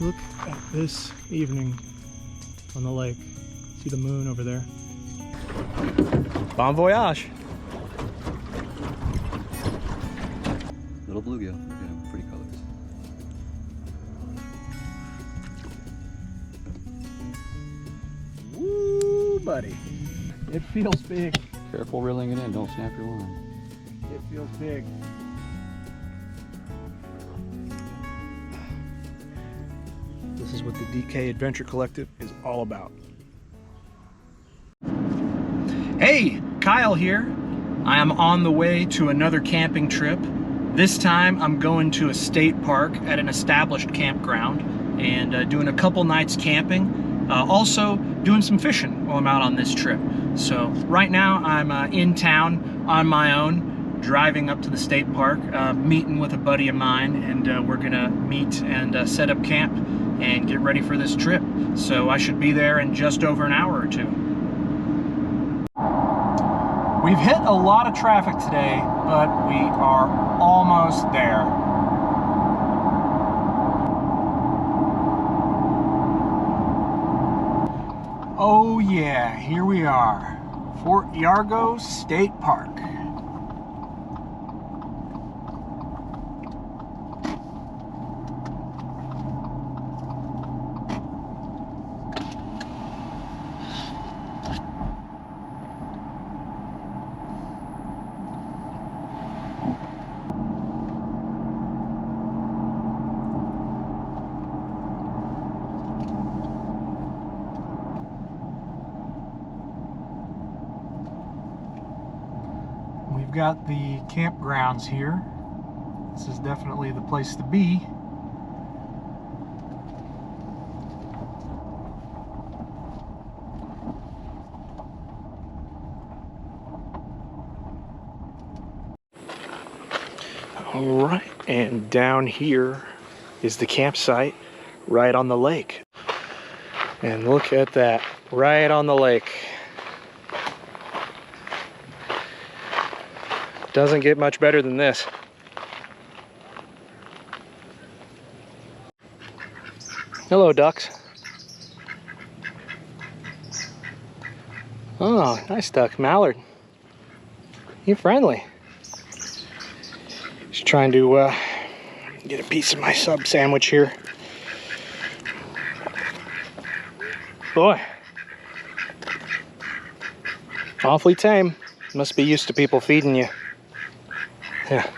Look at this evening on the lake. See the moon over there? Bon voyage! Little bluegill, yeah, pretty colors. Woo, buddy. It feels big. Careful reeling it in, don't snap your line. It feels big. This is what the DK Adventure Collective is all about. Hey, Kyle here. I am on the way to another camping trip. This time I'm going to a state park at an established campground and doing a couple nights camping. Also doing some fishing while I'm out on this trip. So right now I'm in town on my own, driving up to the state park, meeting with a buddy of mine, and we're gonna meet and set up camp and get ready for this trip. So I should be there in just over an hour or two. We've hit a lot of traffic today, but we are almost there. Oh yeah, here we are. Fort Yargo State Park. We've got the campgrounds here. This is definitely the place to be. All right, and down here is the campsite right on the lake. And look at that, right on the lake. Doesn't get much better than this. Hello, ducks. Oh, nice duck, mallard. You're friendly. Just trying to get a piece of my sub sandwich here. Boy, awfully tame. Must be used to people feeding you. Yeah,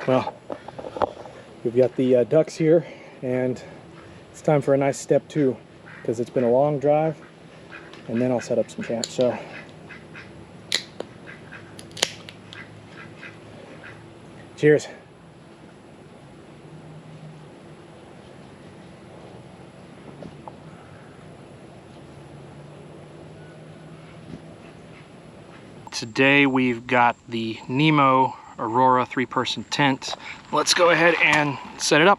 well, we've got the ducks here, and it's time for a nice step two, because it's been a long drive, and then I'll set up some camp. So, cheers. Today we've got the Nemo Aurora 3-person tent. Let's go ahead and set it up.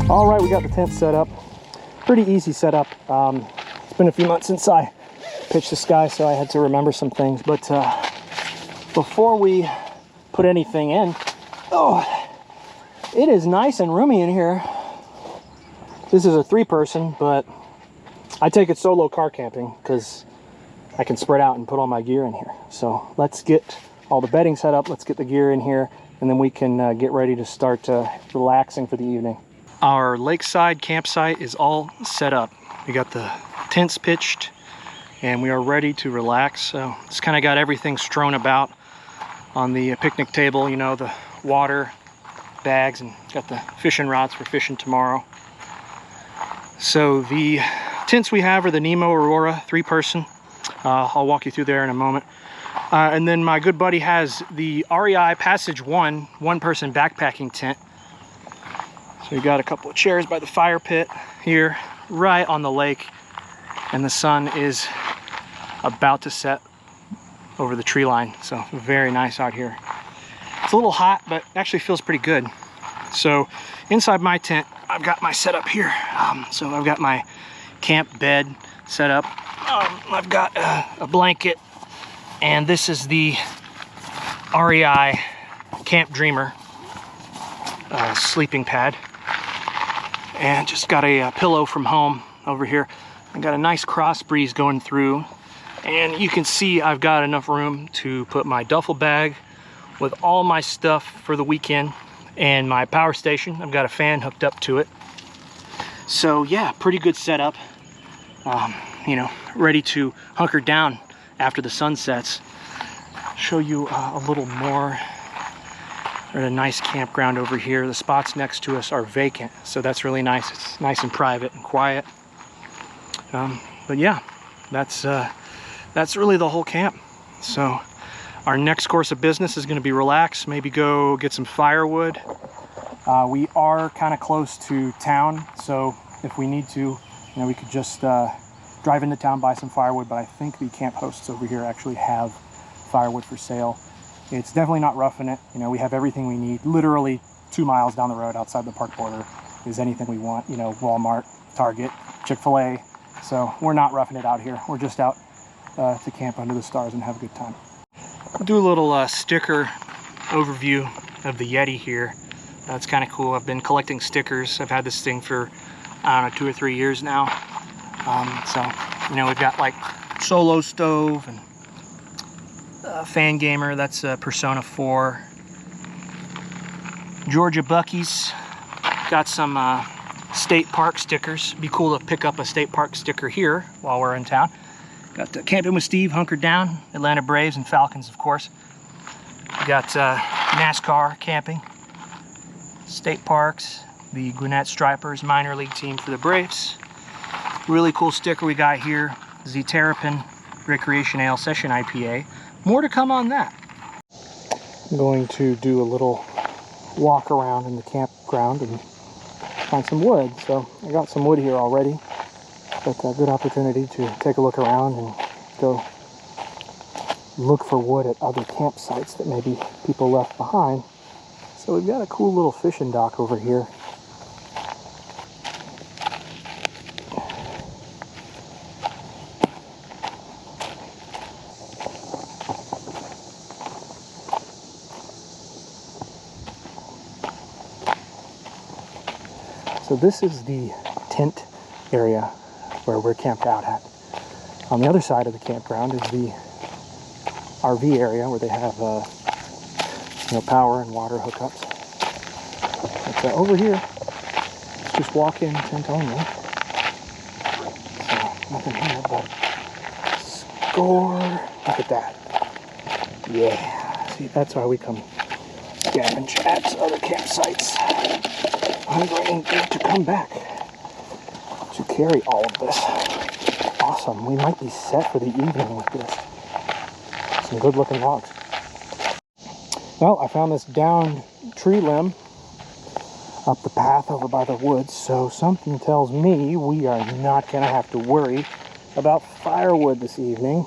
All right, we got the tent set up. Pretty easy setup. It's been a few months since I pitched this guy, so I had to remember some things. But before we put anything in, oh, it is nice and roomy in here. This is a 3-person, but I take it solo car camping because I can spread out and put all my gear in here. So let's get all the bedding set up. Let's get the gear in here, and then we can get ready to start relaxing for the evening. Our lakeside campsite is all set up. We got the tents pitched and we are ready to relax. So just kind of got everything strewn about on the picnic table, you know, the water, bags, and got the fishing rods for fishing tomorrow. So the tents we have are the Nemo Aurora 3-person. I'll walk you through there in a moment. And then my good buddy has the REI Passage 1-person backpacking tent. So we got a couple of chairs by the fire pit here, right on the lake, and the sun is about to set over the tree line. So very nice out here. It's a little hot, but actually feels pretty good. So inside my tent, I've got my setup here. So I've got my camp bed set up. I've got a blanket, and this is the REI Camp Dreamer sleeping pad. And just got a pillow from home over here. I got a nice cross breeze going through, and you can see I've got enough room to put my duffel bag with all my stuff for the weekend and my power station. I've got a fan hooked up to it. So yeah, pretty good setup. You know, ready to hunker down after the sun sets. Show you a little more. We're at a nice campground over here. The spots next to us are vacant, so that's really nice. It's nice and private and quiet. But yeah, that's really the whole camp. So our next course of business is going to be relax, maybe go get some firewood. We are kind of close to town, so if we need to, you know, we could just drive into town, buy some firewood, but I think the camp hosts over here actually have firewood for sale. It's definitely not roughing it. You know, we have everything we need. Literally 2 miles down the road outside the park border is anything we want. You know, Walmart, Target, Chick-fil-A. So we're not roughing it out here. We're just out to camp under the stars and have a good time. I'll do a little sticker overview of the Yeti here. That's kind of cool. I've been collecting stickers. I've had this thing for, I don't know, 2 or 3 years now. So, you know, we've got like Solo Stove and Fan Gamer, that's Persona 4. Georgia Buc-ee's got some state park stickers. Be cool to pick up a state park sticker here while we're in town. Got Camping with Steve, Hunkered Down, Atlanta Braves and Falcons, of course. We got NASCAR camping, state parks, the Gwinnett Stripers minor league team for the Braves. Really cool sticker we got here, the Terrapin Recreation Ale Session IPA. More to come on that. I'm going to do a little walk around in the campground and find some wood. So I got some wood here already, but a good opportunity to take a look around and go look for wood at other campsites that maybe people left behind. So we've got a cool little fishing dock over here. So this is the tent area where we're camped out at. On the other side of the campground is the RV area where they have you know, power and water hookups. But over here, it's just walk-in tent only. So nothing here, but score! Look at that. Yeah, see, that's why we come scavenge at other campsites. I'm going to come back to carry all of this. Awesome. We might be set for the evening with this. Some good looking logs. Well, I found this downed tree limb up the path over by the woods, so something tells me we are not going to have to worry about firewood this evening.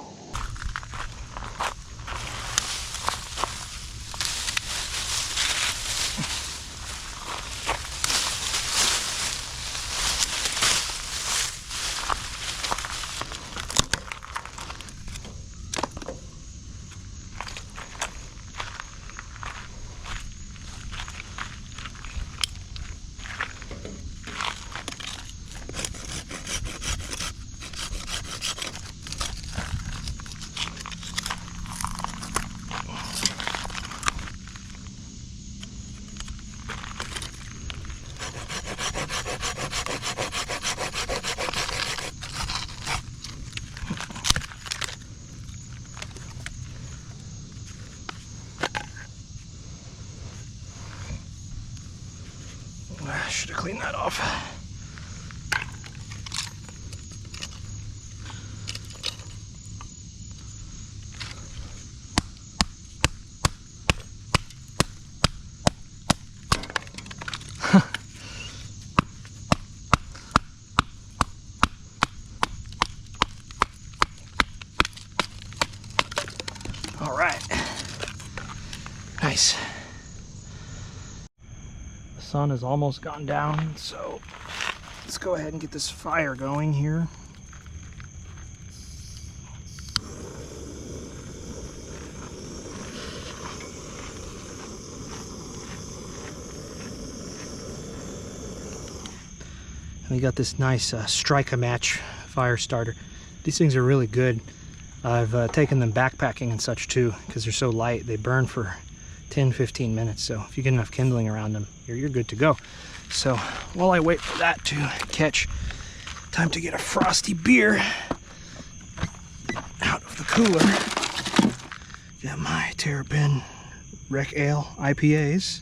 clean that off. All right, nice. The sun has almost gone down, so let's go ahead and get this fire going here. And we got this nice Strike-A-Match fire starter. These things are really good. I've taken them backpacking and such too, because they're so light. They burn for 10-15 minutes, so if you get enough kindling around them, you're good to go. So while I wait for that to catch, time to get a frosty beer out of the cooler. Got my Terrapin Wreck Ale IPAs.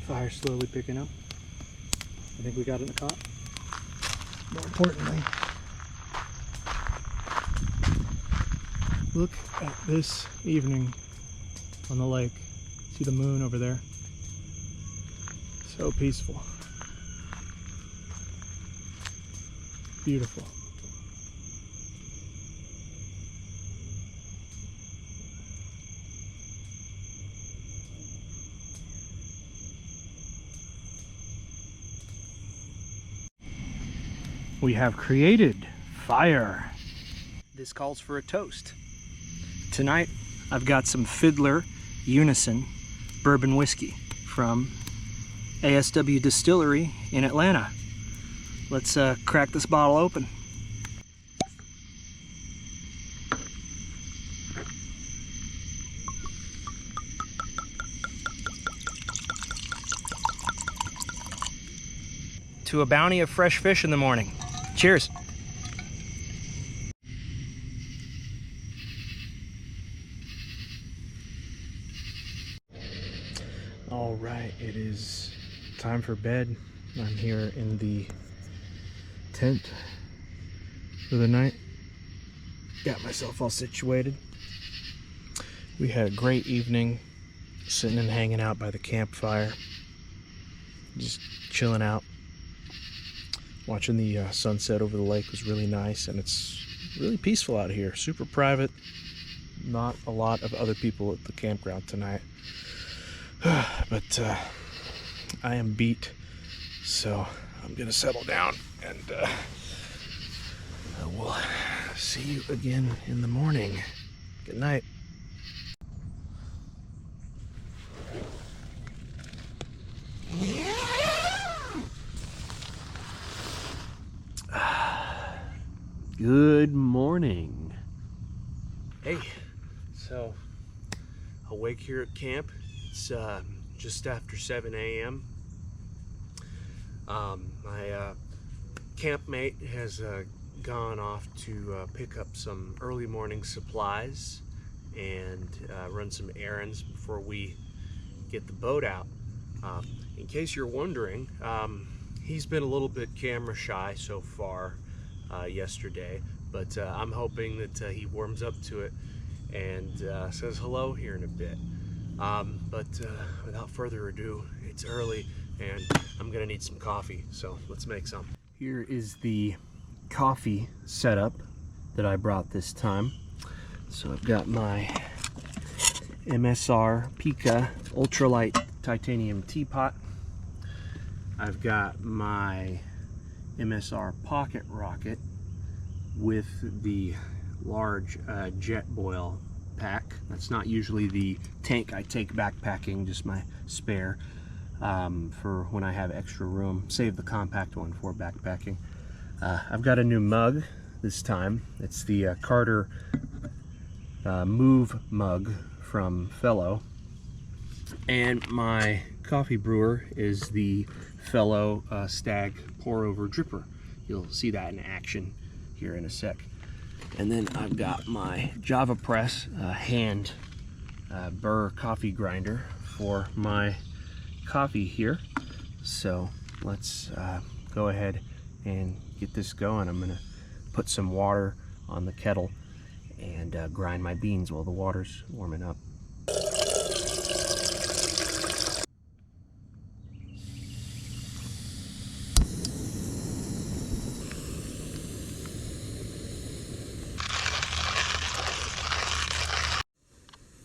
Fire slowly picking up. I think we got it in the cot. More importantly, look at this evening on the lake. See the moon over there? So peaceful. Beautiful. We have created fire. This calls for a toast. Tonight, I've got some Fiddler Unison bourbon whiskey from ASW Distillery in Atlanta. Let's crack this bottle open. To a bounty of fresh fish in the morning. Cheers. All right, it is time for bed. I'm here in the tent for the night. Got myself all situated. We had a great evening sitting and hanging out by the campfire, just chilling out. Watching the sunset over the lake was really nice, and it's really peaceful out here. Super private. Not a lot of other people at the campground tonight. But I am beat, so I'm gonna settle down, and we'll see you again in the morning. Good night. Good morning. Hey, so awake here at camp. It's just after 7 a.m. My campmate has gone off to pick up some early morning supplies and run some errands before we get the boat out. In case you're wondering, he's been a little bit camera shy so far yesterday, but I'm hoping that he warms up to it and says hello here in a bit. But without further ado, it's early and I'm gonna need some coffee, so let's make some. Here is the coffee setup that I brought this time. So I've got my MSR Pika Ultralight Titanium Teapot. I've got my MSR Pocket Rocket with the large Jetboil pack. That's not usually the tank I take backpacking, just my spare for when I have extra room. Save the compact one for backpacking. I've got a new mug this time. It's the Carter Move mug from Fellow. And my coffee brewer is the Fellow Stag Pour Over Dripper. You'll see that in action here in a sec. And then I've got my Java Press hand burr coffee grinder for my coffee here. So let's go ahead and get this going. I'm gonna put some water on the kettle and grind my beans while the water's warming up.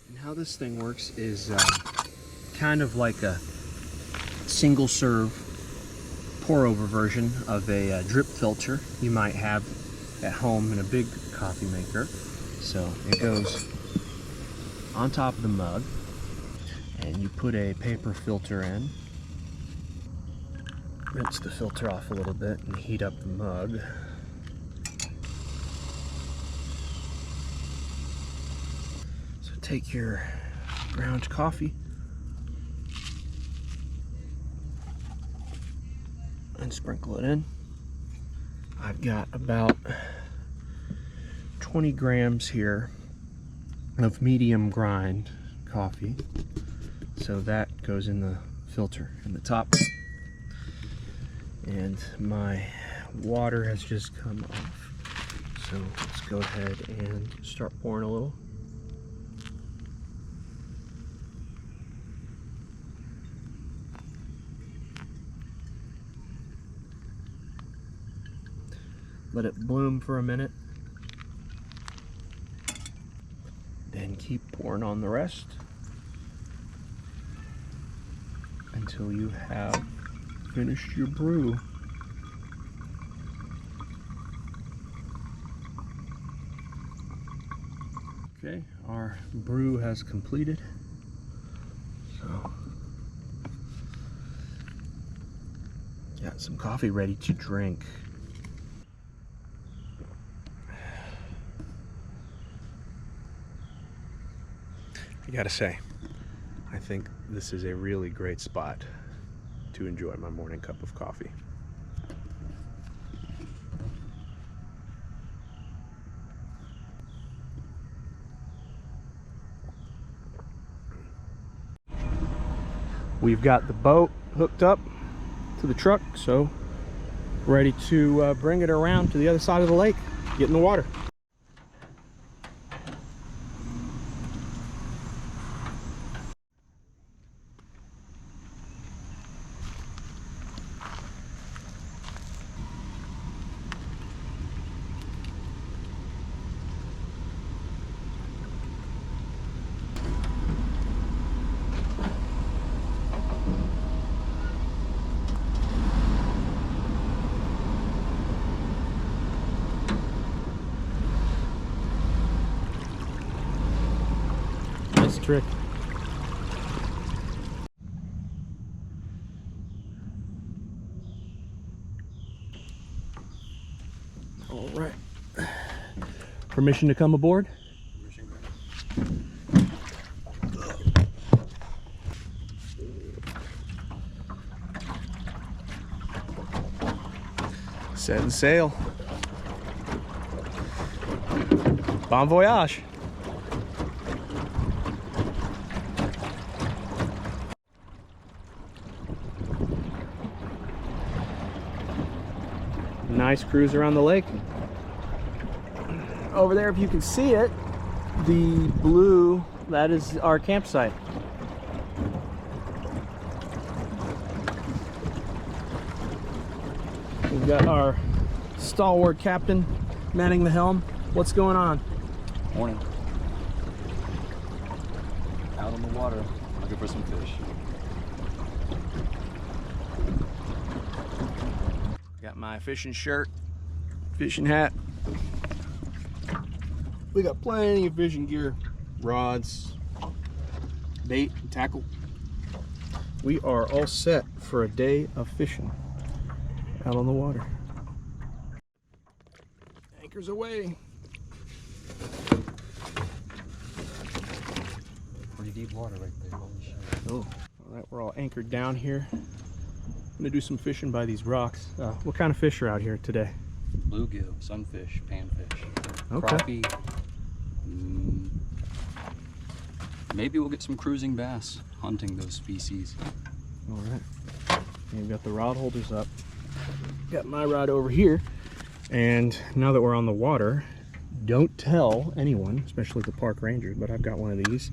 And how this thing works is kind of like a single serve pour over version of a drip filter you might have at home in a big coffee maker. So it goes on top of the mug and you put a paper filter in, rinse the filter off a little bit and heat up the mug. So take your ground coffee and sprinkle it in. I've got about 20 grams here of medium grind coffee. So that goes in the filter in the top. And my water has just come off. So let's go ahead and start pouring a little. Let it bloom for a minute. Then keep pouring on the rest until you have finished your brew. Okay, our brew has completed. So, got some coffee ready to drink. I gotta say, I think this is a really great spot to enjoy my morning cup of coffee. We've got the boat hooked up to the truck, so ready to bring it around to the other side of the lake, get in the water. Trick. All right. Permission to come aboard? Setting sail. Bon voyage. Nice cruise around the lake. Over there, if you can see it, the blue, that is our campsite. We've got our stalwart captain manning the helm. What's going on? Morning. Out on the water, looking for some fish. Got my fishing shirt, fishing hat. We got plenty of fishing gear, rods, bait, and tackle. We are all set for a day of fishing out on the water. Anchors away. Pretty deep water right there, holy shit. Oh, all right, we're all anchored down here. I'm gonna do some fishing by these rocks. What kind of fish are out here today? Bluegill, sunfish, panfish, Okay. crappie. Maybe we'll get some cruising bass hunting those species. All right. And we've got the rod holders up. Got my rod over here. And now that we're on the water, don't tell anyone, especially the park ranger, but I've got one of these.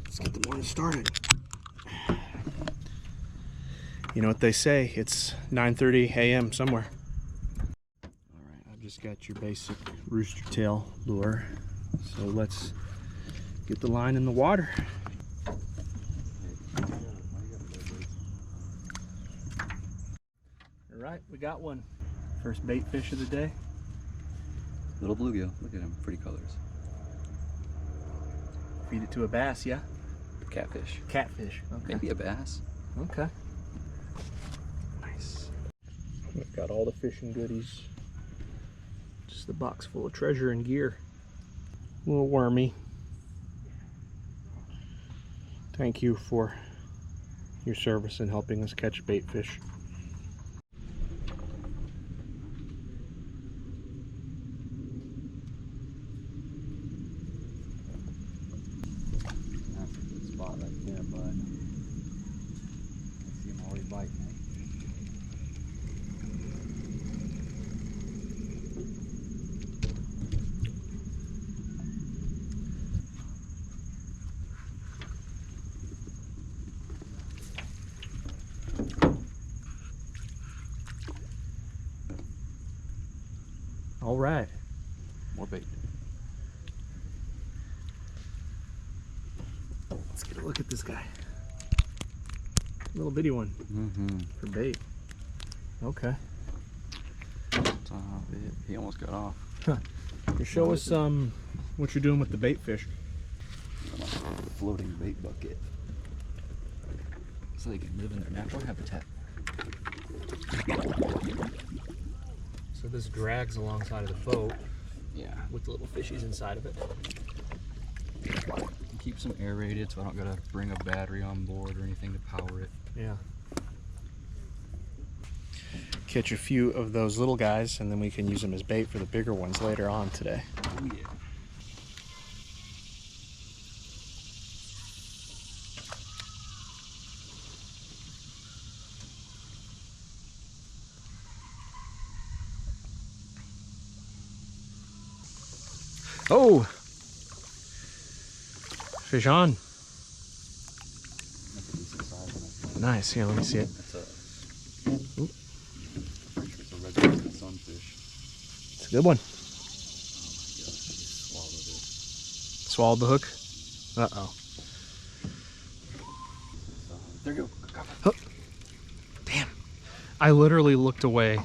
Let's get the morning started. You know what they say, it's 9:30 a.m. somewhere. All right, I've just got your basic rooster tail lure. So let's get the line in the water. All right, we got one. First bait fish of the day. Little bluegill. Look at him. Pretty colors. Feed it to a bass, yeah? Catfish. Catfish. Okay. Maybe a bass. Okay. Nice. We've got all the fishing goodies. Just the box full of treasure and gear. A little wormy. Thank you for your service in helping us catch bait fish. That's a good spot right there, but I see him already biting it. All right. More bait. Let's get a look at this guy. Little bitty one for bait. Okay. Stop it. He almost got off. You show us what you're doing with the bait fish. Floating bait bucket. So they can live in their natural habitat. So this drags alongside of the boat Yeah. with the little fishies inside of it. Keeps them aerated so I don't gotta bring a battery on board or anything to power it. Yeah. Catch a few of those little guys and then we can use them as bait for the bigger ones later on today. Oh yeah. Oh! Fish on. That's a decent size one, I think. Nice. Yeah, let me see it. That's a, Oop. pretty sure it's a red-breasted sunfish. It's a good one. Oh my gosh, he swallowed it. Swallowed the hook. Uh-oh. There you go. Oh. Damn. I literally looked away.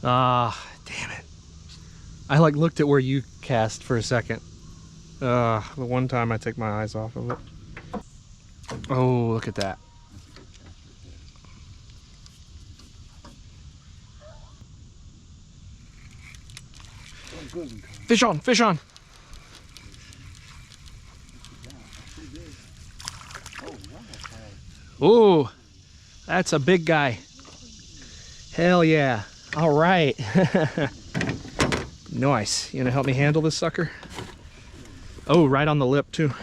Ah, damn it. I like looked at where you cast for a second. The one time I take my eyes off of it. Oh, look at that. Fish on, fish on. Oh, that's a big guy. Hell yeah. All right. Nice. You gonna help me handle this sucker? Oh, right on the lip too. So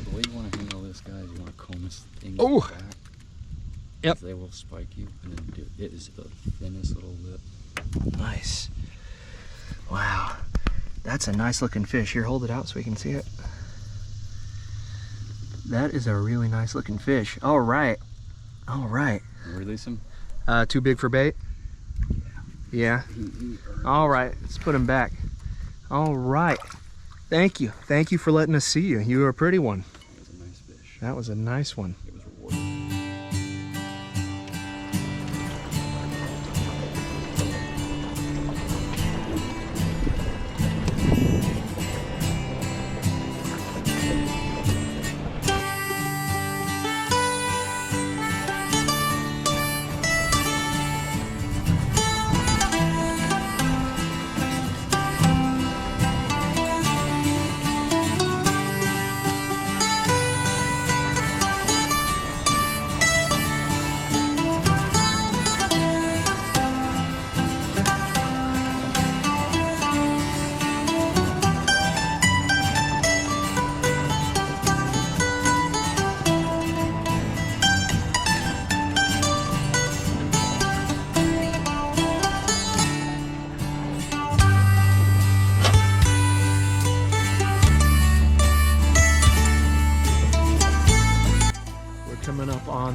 the way you want to handle this guy is you want to comb this thing Oh. back. Yep. They will spike you, and then it is the thinnest little lip. Nice. Wow. That's a nice looking fish. Here, hold it out so we can see it. That is a really nice looking fish. All right. All right. Release him. Too big for bait? Yeah. All right. Let's put him back. All right. Thank you. Thank you for letting us see you. You were a pretty one. That was a nice fish. That was a nice one. It was rewarding.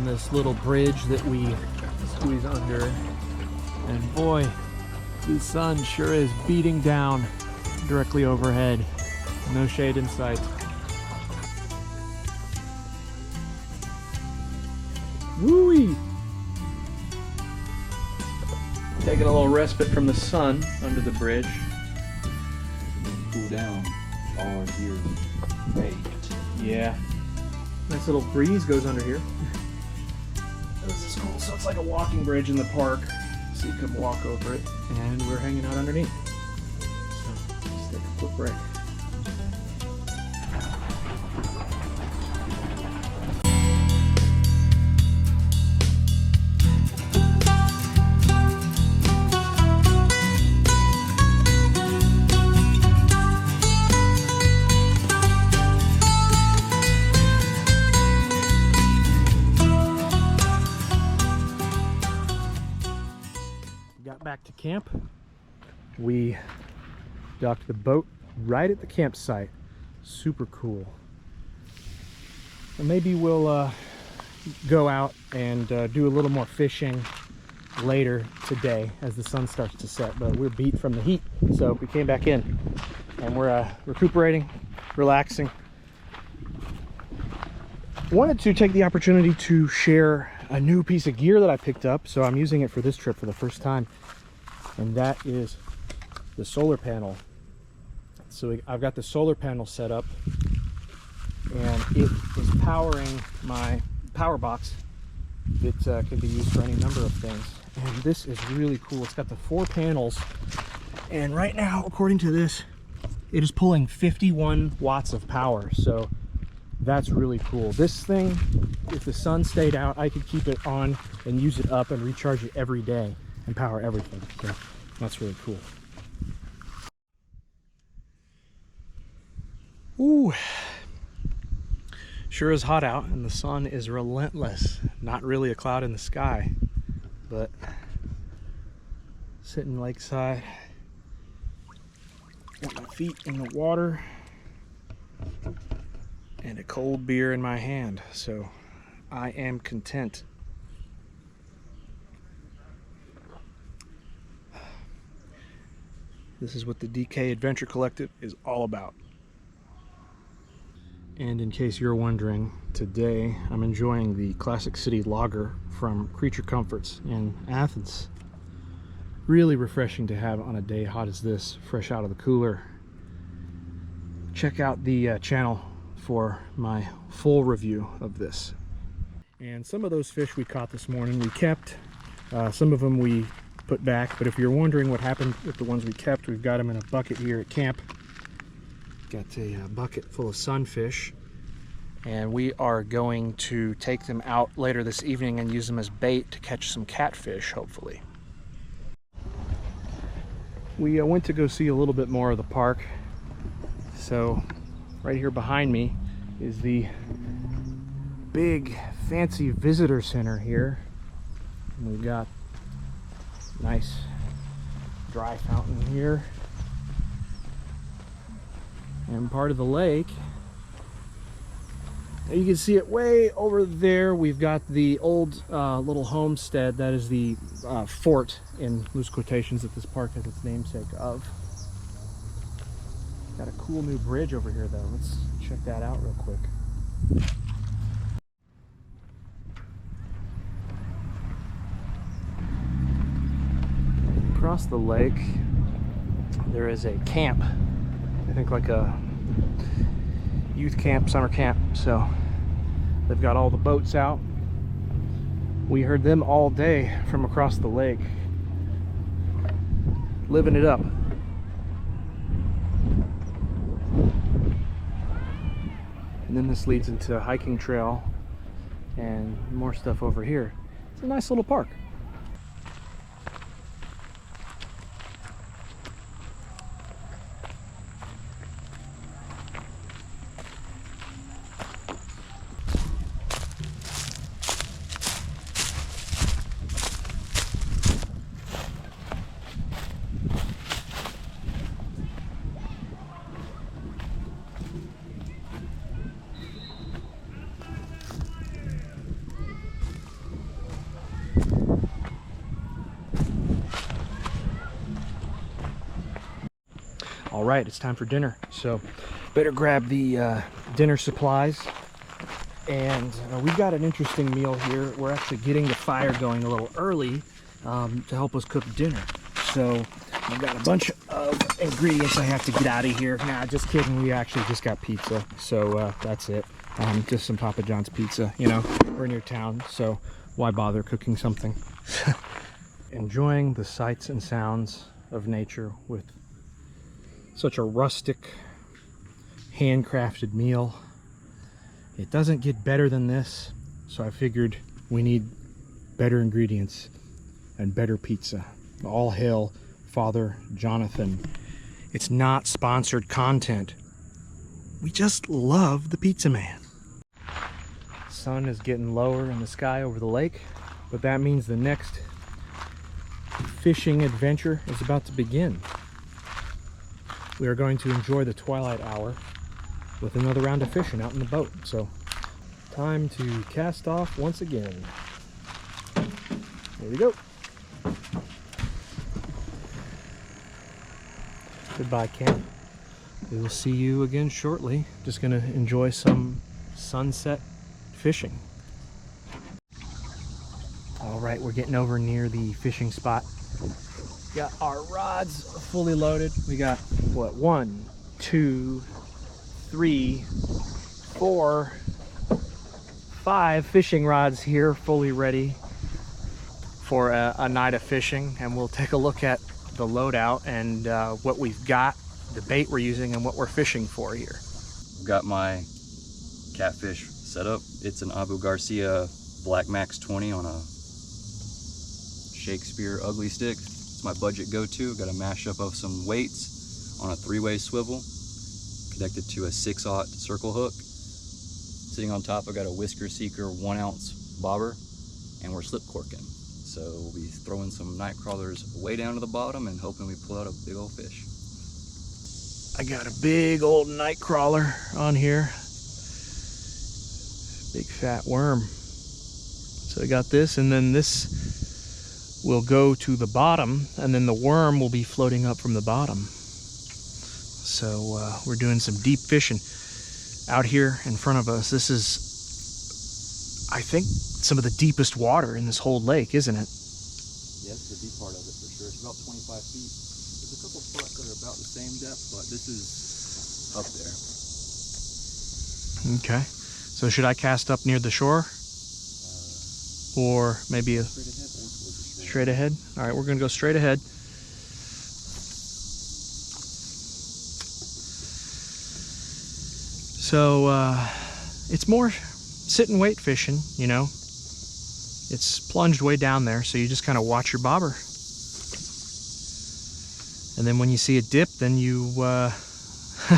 on this little bridge that we squeeze under. And boy, the sun sure is beating down directly overhead. No shade in sight. Woo-wee! Taking a little respite from the sun under the bridge. Cool down. All here baked. Yeah. Nice little breeze goes under here. This is cool. So it's like a walking bridge in the park. So you can walk over it. And we're hanging out underneath. So let's take a quick break. Back to camp. We docked the boat right at the campsite. Super cool. And maybe we'll go out and do a little more fishing later today as the sun starts to set, but we're beat from the heat, so we came back in and we're recuperating, relaxing. Wanted to take the opportunity to share a new piece of gear that I picked up, so I'm using it for this trip for the first time, and that is the solar panel. So I've got the solar panel set up, and it is powering my power box that can be used for any number of things. And this is really cool. It's got the 4 panels, and right now, according to this, it is pulling 51 watts of power. So that's really cool. This thing, if the sun stayed out, I could keep it on and use it up and recharge it every day and power everything. So that's really cool. Ooh, sure is hot out and the sun is relentless. Not really a cloud in the sky, but sitting lakeside, got my feet in the water and a cold beer in my hand, so I am content. This is what the DK Adventure Collective is all about. And in case you're wondering, today I'm enjoying the Classic City Lager from Creature Comforts in Athens. Really refreshing to have on a day hot as this, fresh out of the cooler. Check out the channel for my full review of this. And some of those fish we caught this morning we kept, some of them we put back, but if you're wondering what happened with the ones we kept, we've got them in a bucket here at camp. Got a bucket full of sunfish, and we are going to take them out later this evening and use them as bait to catch some catfish, hopefully. We went to go see a little bit more of the park, so right here behind me is the big fancy visitor center here. And we've got a nice dry fountain here and part of the lake. And you can see it way over there. We've got the old little homestead that is the fort, in loose quotations, that this park has its namesake of. Got a cool new bridge over here though. Let's check that out real quick. Across the lake there is a camp. I think like a youth camp, summer camp. So they've got all the boats out. We heard them all day from across the lake, living it up. And then this leads into a hiking trail and more stuff over here. It's a nice little park. All right, it's time for dinner. So better grab the dinner supplies. And we've got an interesting meal here. We're actually getting the fire going a little early to help us cook dinner. So I've got a bunch of ingredients I have to get out of here. Nah, just kidding. We actually just got pizza. So that's it. Just some Papa John's pizza. You know, we're near town, so why bother cooking something? Enjoying the sights and sounds of nature with such a rustic, handcrafted meal. It doesn't get better than this, so I figured we need better ingredients and better pizza. All hail Father Jonathan. It's not sponsored content. We just love the Pizza Man. Sun is getting lower in the sky over the lake, but that means the next fishing adventure is about to begin. We are going to enjoy the twilight hour with another round of fishing out in the boat. So, time to cast off once again. Here we go. Goodbye, camp. We will see you again shortly. Just gonna enjoy some sunset fishing. All right, we're getting over near the fishing spot. Got our rods fully loaded. We got, what, 1, 2, 3, 4, 5 fishing rods here, fully ready for a night of fishing. And we'll take a look at the loadout and what we've got, the bait we're using, and what we're fishing for here. I've got my catfish set up. It's an Abu Garcia Black Max 20 on a Shakespeare ugly stick. It's my budget go-to. Got a mashup of some weights on a 3-way swivel, connected to a 6/0 circle hook. Sitting on top, I got a Whisker Seeker 1-ounce bobber, and we're slip corking. So we'll be throwing some night crawlers way down to the bottom and hoping we pull out a big old fish. I got a big old night crawler on here. Big fat worm. So I got this, and then this will go to the bottom, and then the worm will be floating up from the bottom. So we're doing some deep fishing out here in front of us. This is, I think, some of the deepest water in this whole lake, isn't it? Yeah, this is the deep part of it for sure. It's about 25 feet. There's a couple spots that are about the same depth, but this is up there. Okay. So should I cast up near the shore? Or maybe a straight ahead? All right, we're gonna go straight ahead. So it's more sit and wait fishing, you know. It's plunged way down there, so you just kind of watch your bobber. And then when you see a dip, then you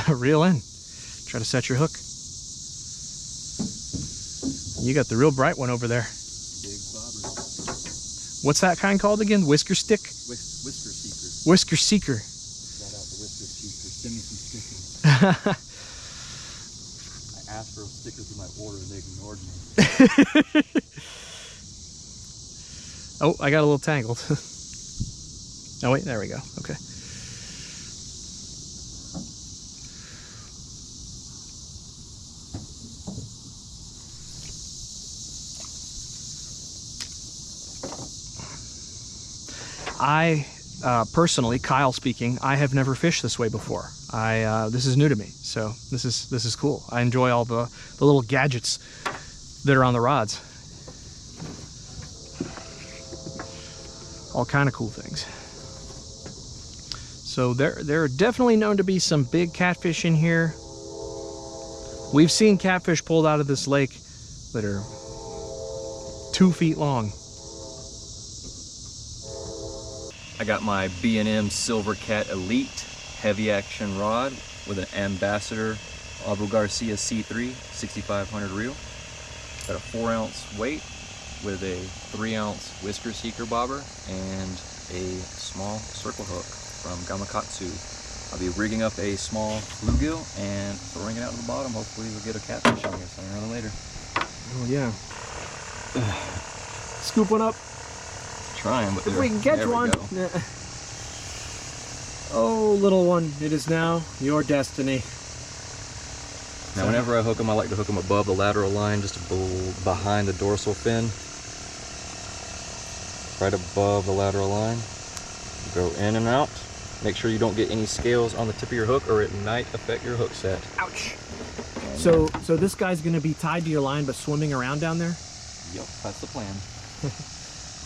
reel in. Try to set your hook. You got the real bright one over there. Big bobber. What's that kind called again? Whisker stick? Whisker Seeker. Whisker Seeker. Shout out to Whisker Seeker. Send me some stickers. I asked for stickers in my order and they ignored me. Oh, I got a little tangled. Oh wait, there we go. Okay. I personally, Kyle speaking, I have never fished this way before. This is new to me, so this is cool. I enjoy all the little gadgets that are on the rods. All kind of cool things. So there are definitely known to be some big catfish in here. We've seen catfish pulled out of this lake that are 2 feet long. I got my B&M Silver Cat Elite heavy action rod with an Ambassador Abu Garcia C3 6500 reel. Got a 4-ounce weight with a 3-ounce Whisker Seeker bobber and a small circle hook from Gamakatsu. I'll be rigging up a small bluegill and throwing it out to the bottom. Hopefully we'll get a catfish on here sooner rather than later. Oh yeah. Scoop one up. Trying, but If we can catch one. Oh, little one, it is now your destiny. Now, whenever I hook them, I like to hook them above the lateral line, just behind the dorsal fin. Right above the lateral line. Go in and out. Make sure you don't get any scales on the tip of your hook or it might affect your hook set. Ouch. So this guy's gonna be tied to your line but swimming around down there? Yep, that's the plan.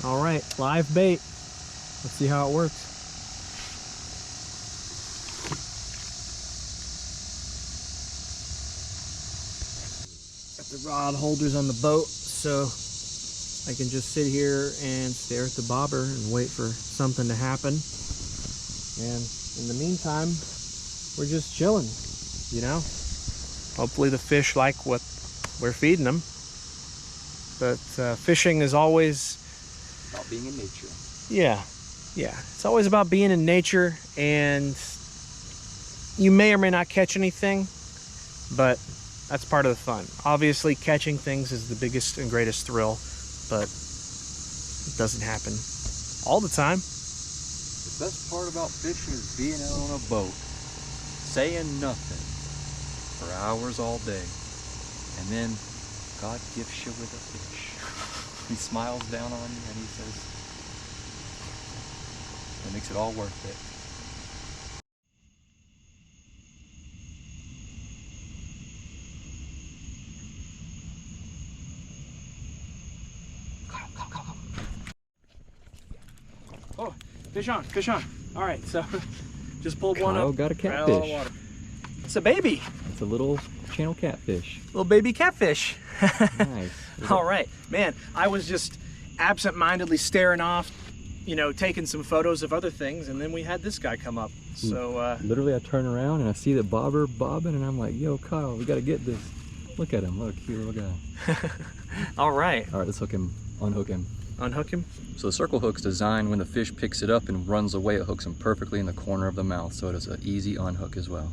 All right, live bait. Let's see how it works. Got the rod holders on the boat, so I can just sit here and stare at the bobber and wait for something to happen. And in the meantime, we're just chilling, you know? Hopefully the fish like what we're feeding them. But fishing is always... About being in nature. Yeah. It's always about being in nature, and you may or may not catch anything, but that's part of the fun. Obviously, catching things is the biggest and greatest thrill, but it doesn't happen all the time. The best part about fishing is being out on a boat, saying nothing for hours all day, and then God gifts you with a fish. He smiles down on you and he says, it makes it all worth it. Oh, fish on. All right, so just pulled one Kyle up. got a right out of the catfish. water. It's a baby. It's a little channel catfish. Little baby catfish. Nice. All right, man, I was just absent-mindedly staring off, you know, taking some photos of other things, and then we had this guy come up. So literally I turn around and I see the bobber bobbing and I'm like, yo, Kyle, we gotta get this. Look at him, what a cute little guy. all right, Let's hook him, unhook him. unhook him. So the circle hook's designed when the fish picks it up and runs away, it hooks him perfectly in the corner of the mouth, so it is an easy unhook as well.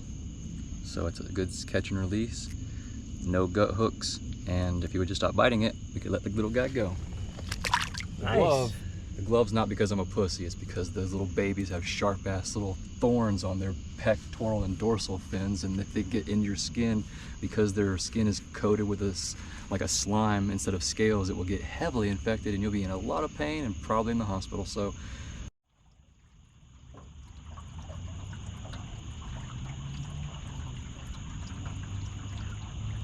So it's a good catch and release, no gut hooks, and if you would just stop biting it, we could let the little guy go. Nice. The glove's not because I'm a pussy, it's because those little babies have sharp ass little thorns on their pectoral and dorsal fins, and if they get in your skin, because their skin is coated with this like a slime instead of scales, it will get heavily infected and you'll be in a lot of pain and probably in the hospital. So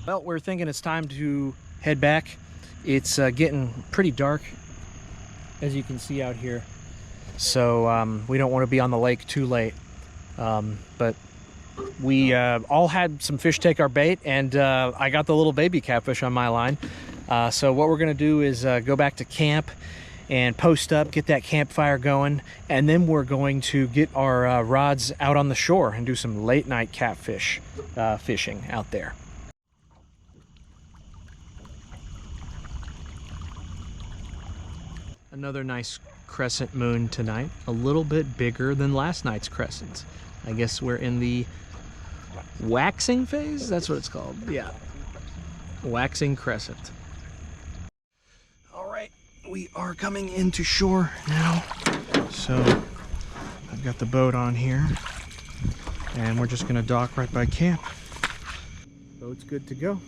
well, we're thinking it's time to head back. It's getting pretty dark, as you can see out here, so we don't want to be on the lake too late, but we all had some fish take our bait, and I got the little baby catfish on my line. So what we're gonna do is go back to camp and post up, get that campfire going, and then we're going to get our rods out on the shore and do some late night catfish fishing out there. Another nice crescent moon tonight, a little bit bigger than last night's crescent. I guess we're in the waxing phase? That's what it's called. Yeah. Waxing crescent. All right, we are coming into shore now. So I've got the boat on here and we're just gonna dock right by camp. Boat's good to go.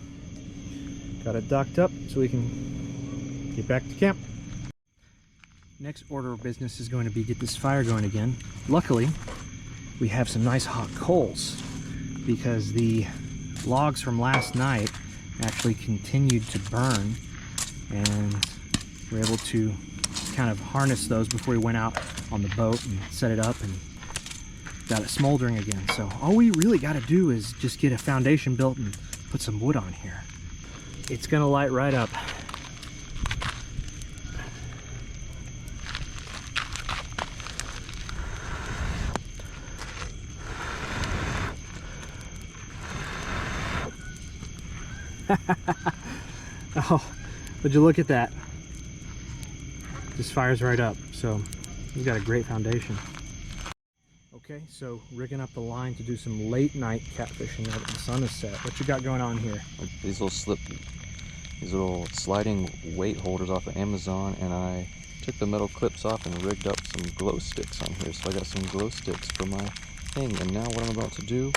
Got it docked up so we can get back to camp. Next order of business is going to be get this fire going again. Luckily, we have some nice hot coals because the logs from last night actually continued to burn, and we're able to kind of harness those before we went out on the boat and set it up and got it smoldering again. So all we really got to do is just get a foundation built and put some wood on here. It's gonna light right up. Oh, would you look at that? This fires right up, so we've got a great foundation. Okay, so rigging up the line to do some late night catfishing now that the sun is set. What you got going on here? these little sliding weight holders off of Amazon, and I took the metal clips off and rigged up some glow sticks on here. So I got some glow sticks for my thing. And now what I'm about to do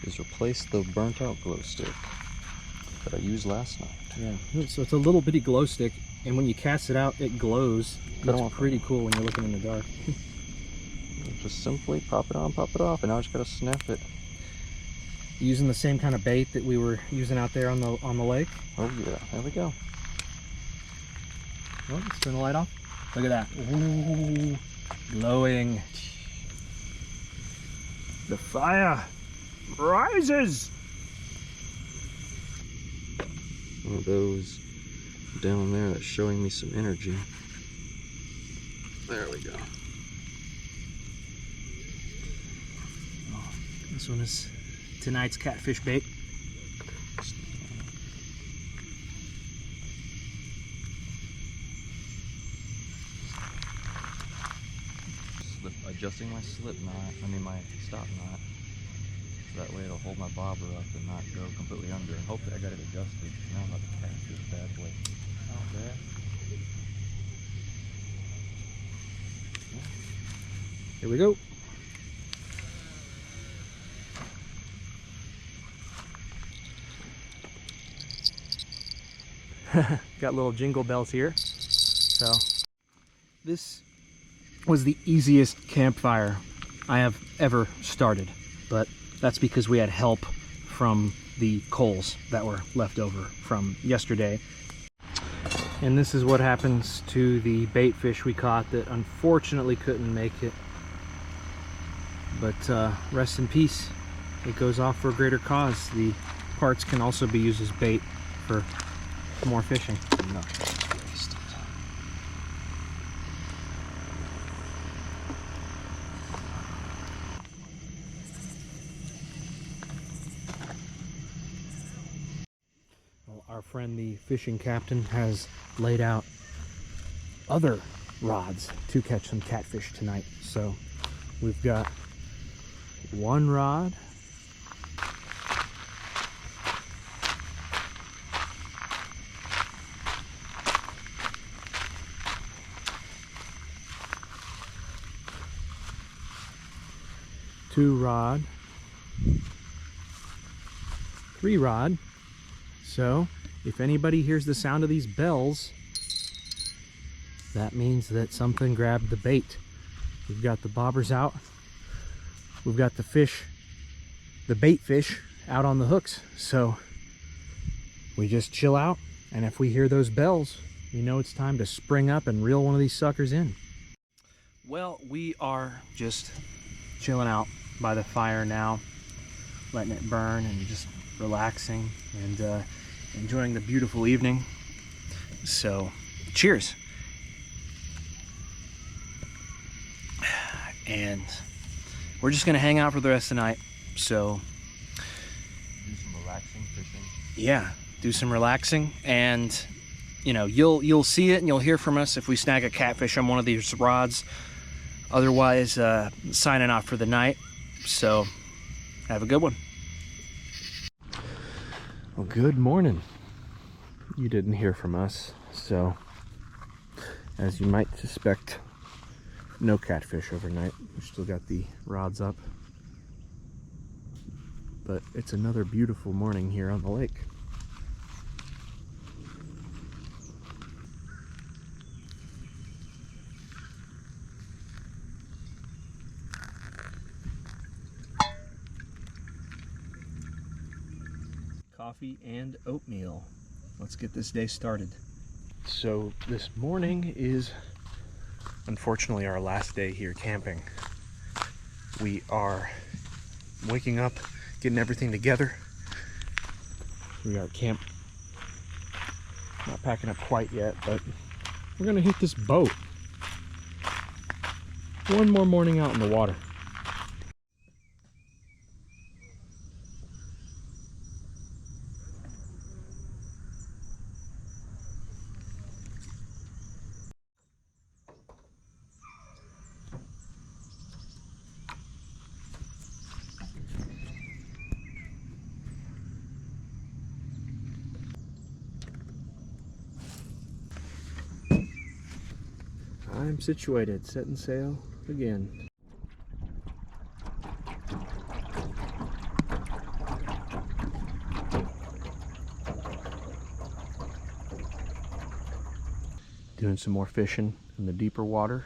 is replace the burnt out glow stick that I used last night. Yeah, so it's a little bitty glow stick, and when you cast it out, it glows. It's pretty cool when you're looking in the dark. Just simply pop it on, pop it off, and now I just gotta snap it. Using the same kind of bait that we were using out there on the lake. Oh yeah, there we go. Oh, let's turn the light off. Look at that. Ooh, glowing. The fire rises. One of those down there that's showing me some energy. There we go. Oh, this one is tonight's catfish bait. Adjusting my my stop knot. So that way it'll hold my bobber up and not go completely under. And hopefully I got it adjusted. Now I'm about to cast this bad boy out there. Here we go. Got little jingle bells here. So this was the easiest campfire I have ever started, but that's because we had help from the coals that were left over from yesterday. And this is what happens to the bait fish we caught that unfortunately couldn't make it. But rest in peace. It goes off for a greater cause. The parts can also be used as bait for more fishing. Not wasted. Well, our friend the fishing captain has laid out other rods to catch some catfish tonight. So we've got one rod, two rod, three rod. So if anybody hears the sound of these bells, that means that something grabbed the bait. We've got the bobbers out. We've got the fish, the bait fish, out on the hooks. So we just chill out, and if we hear those bells, you know it's time to spring up and reel one of these suckers in. Well, we are just chilling out by the fire now, letting it burn and just relaxing and enjoying the beautiful evening. So cheers. And we're just gonna hang out for the rest of the night. So Do some relaxing fishing. yeah, do some relaxing, and you know, you'll see it and you'll hear from us if we snag a catfish on one of these rods. Otherwise, signing off for the night. So have a good one. Well, good morning. You didn't hear from us, so as you might suspect, no catfish overnight. We still got the rods up, but it's another beautiful morning here on the lake. Coffee and oatmeal. Let's get this day started. So this morning is unfortunately our last day here camping. We are waking up, getting everything together. We are camp, not packing up quite yet, but we're gonna hit this boat. One more morning out in the water. I'm situated, setting sail again. Doing some more fishing in the deeper water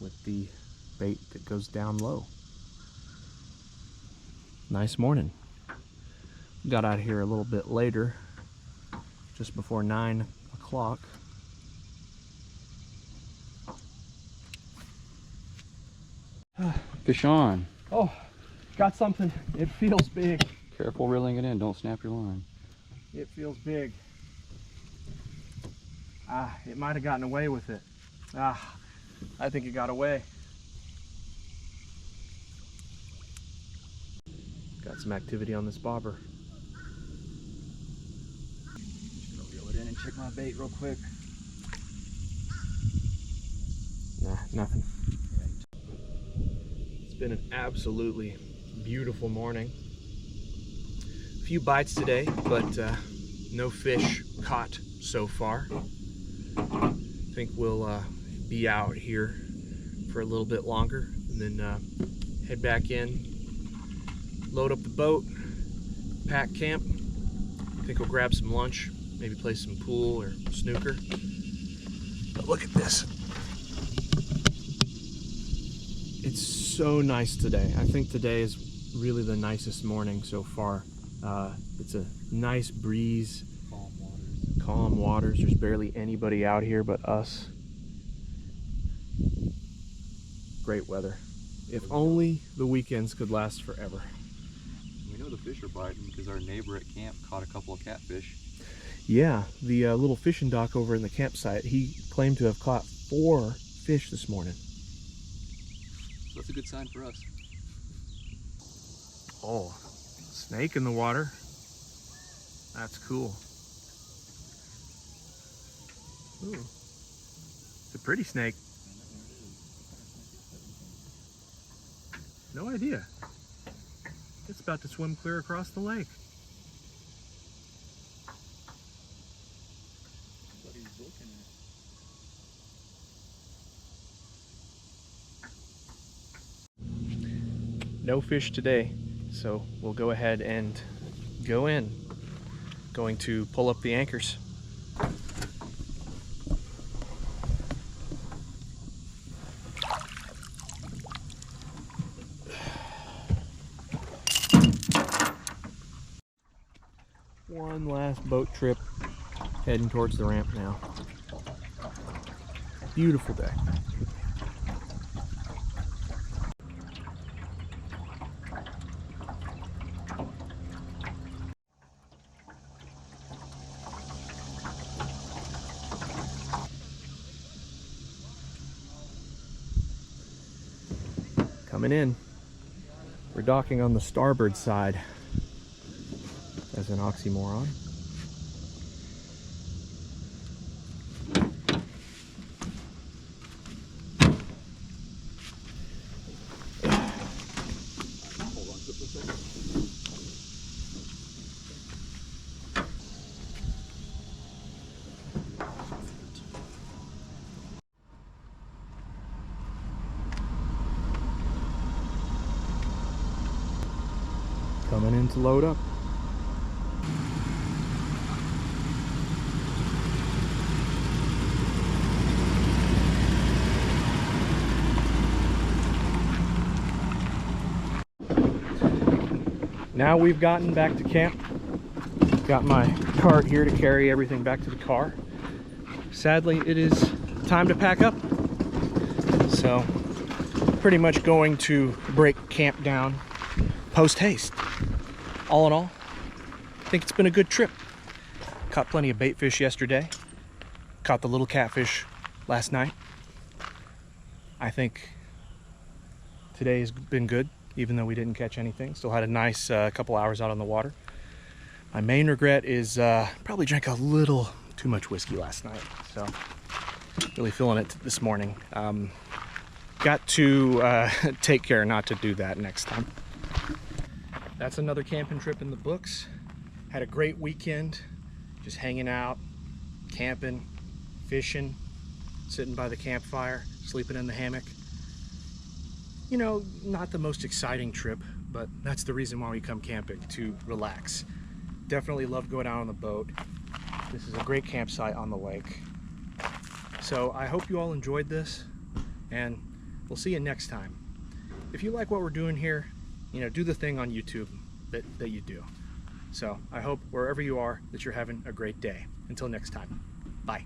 with the bait that goes down low. Nice morning. Got out here a little bit later, just before 9 o'clock. Fish on. Oh, got something. It feels big. Careful reeling it in, don't snap your line. It feels big. It might have gotten away with it. I think it got away. Got some activity on this bobber. Just gonna reel it in and check my bait real quick. Nah, nothing. It's been an absolutely beautiful morning. A few bites today, but no fish caught so far. I think we'll be out here for a little bit longer and then head back in, load up the boat, pack camp. I think we'll grab some lunch, maybe play some pool or snooker. But look at this. It's so nice today. I think today is really the nicest morning so far. It's a nice breeze, calm waters. There's barely anybody out here but us. Great weather. If only the weekends could last forever. We know the fish are biting because our neighbor at camp caught a couple of catfish. Yeah, the little fishing dock over in the campsite, he claimed to have caught 4 fish this morning. So that's a good sign for us. Oh, snake in the water. That's cool. Ooh, it's a pretty snake. No idea. It's about to swim clear across the lake. What he's looking at. No fish today, so we'll go ahead and go in. Going to pull up the anchors. One last boat trip, heading towards the ramp now. Beautiful day. Coming in. We're docking on the starboard side. As an oxymoron. Hold on just a second. Coming in to load up. Now we've gotten back to camp. Got my cart here to carry everything back to the car. Sadly, it is time to pack up. So, pretty much going to break camp down post haste. All in all, I think it's been a good trip. Caught plenty of bait fish yesterday. Caught the little catfish last night. I think today has been good, even though we didn't catch anything. Still had a nice couple hours out on the water. My main regret is probably drank a little too much whiskey last night. So really feeling it this morning. Got to take care not to do that next time. That's another camping trip in the books. Had a great weekend, just hanging out, camping, fishing. sitting by the campfire, sleeping in the hammock. You know, not the most exciting trip, but that's the reason why we come camping, to relax. Definitely love going out on the boat. This is a great campsite on the lake. So I hope you all enjoyed this, and we'll see you next time. If you like what we're doing here, you know, do the thing on YouTube that you do. So I hope wherever you are that you're having a great day. Until next time, bye.